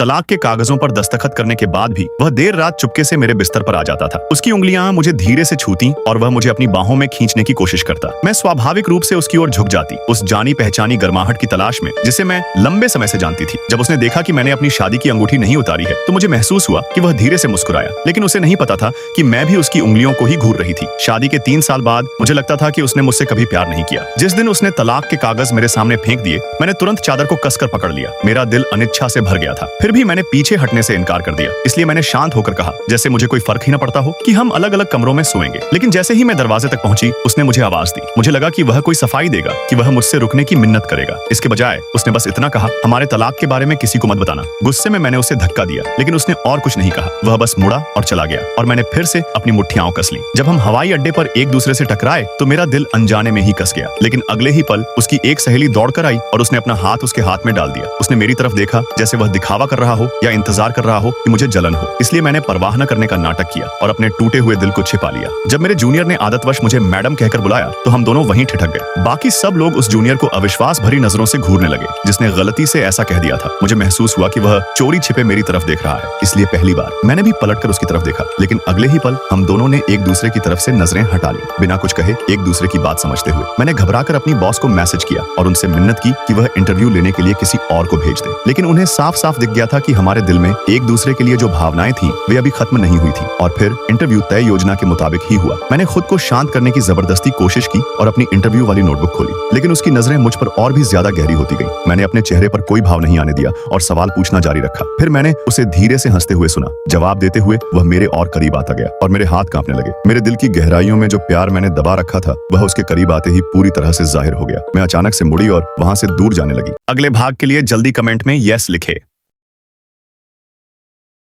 तलाक के कागजों पर दस्तखत करने के बाद भी वह देर रात चुपके से मेरे बिस्तर पर आ जाता था। उसकी उंगलियां मुझे धीरे से छूती और वह मुझे अपनी बाहों में खींचने की कोशिश करता। मैं स्वाभाविक रूप से उसकी ओर झुक जाती, उस जानी पहचानी गर्माहट की तलाश में जिसे मैं लंबे समय से जानती थी। जब उसने देखा कि मैंने अपनी शादी की अंगूठी नहीं उतारी है तो मुझे महसूस हुआ कि वह धीरे से मुस्कुराया, लेकिन उसे नहीं पता था कि मैं भी उसकी उंगलियों को ही घूर रही थी। शादी के 3 साल बाद मुझे लगता था कि उसने मुझसे कभी प्यार नहीं किया। जिस दिन उसने तलाक के कागज मेरे सामने फेंक दिए, मैंने तुरंत चादर को कसकर पकड़ लिया। मेरा दिल अनिच्छा से भर गया था। फिर भी मैंने पीछे हटने से इनकार कर दिया। इसलिए मैंने शांत होकर कहा, जैसे मुझे कोई फर्क ही न पड़ता हो कि हम अलग अलग कमरों में सोएंगे। लेकिन जैसे ही मैं दरवाजे तक पहुंची, उसने मुझे आवाज दी। मुझे लगा कि वह कोई सफाई देगा, कि वह मुझसे रुकने की मिन्नत करेगा। इसके बजाय उसने बस इतना कहा, हमारे तलाक के बारे में किसी को मत बताना। गुस्से में मैंने उसे धक्का दिया, लेकिन उसने और कुछ नहीं कहा। वह बस मुड़ा और चला गया और मैंने फिर से अपनी मुट्ठियां कस ली। जब हम हवाई अड्डे पर एक दूसरे से टकराए तो मेरा दिल अनजाने में ही कस गया। लेकिन अगले ही पल उसकी एक सहेली दौड़कर आई और उसने अपना हाथ उसके हाथ में डाल दिया। उसने मेरी तरफ देखा जैसे वह दिखावा कर रहा हो या इंतजार कर रहा हो कि मुझे जलन हो। इसलिए मैंने परवाह न करने का नाटक किया और अपने टूटे हुए दिल को छिपा लिया। जब मेरे जूनियर ने आदतवश मुझे मैडम कहकर बुलाया तो हम दोनों वहीं ठिठक गए। बाकी सब लोग उस जूनियर को अविश्वास भरी नजरों से घूरने लगे, जिसने गलती से ऐसा कह दिया था। मुझे महसूस हुआ कि वह चोरी छिपे मेरी तरफ देख रहा है। इसलिए पहली बार मैंने भी पलटकर उसकी तरफ देखा, लेकिन अगले ही पल हम दोनों ने एक दूसरे की तरफ से नजरें हटा ली, बिना कुछ कहे एक दूसरे की बात समझते हुए। मैंने घबराकर अपनी बॉस को मैसेज किया और उनसे मिन्नत की कि वह इंटरव्यू लेने के लिए किसी और को भेज दे। लेकिन उन्हें साफ साफ दिख गया था कि हमारे दिल में एक दूसरे के लिए जो भावनाएं थीं, वे अभी खत्म नहीं हुई थी। और फिर इंटरव्यू तय योजना के मुताबिक ही हुआ। मैंने खुद को शांत करने की जबरदस्ती कोशिश की और अपनी इंटरव्यू वाली नोटबुक खोली, लेकिन उसकी नजरें मुझ पर और भी ज्यादा गहरी होती गई। मैंने अपने चेहरे पर कोई भाव नहीं आने दिया और सवाल पूछना जारी रखा। फिर मैंने उसे धीरे से हंसते हुए सुना। जवाब देते हुए वह मेरे और करीब आता गया और मेरे हाथ कांपने लगे। मेरे दिल की गहराइयों में जो प्यार मैंने दबा रखा था, वह उसके करीब आते ही पूरी तरह से जाहिर हो गया। मैं अचानक से मुड़ी और वहां से दूर जाने लगी। अगले भाग के लिए जल्दी कमेंट में यस लिखे।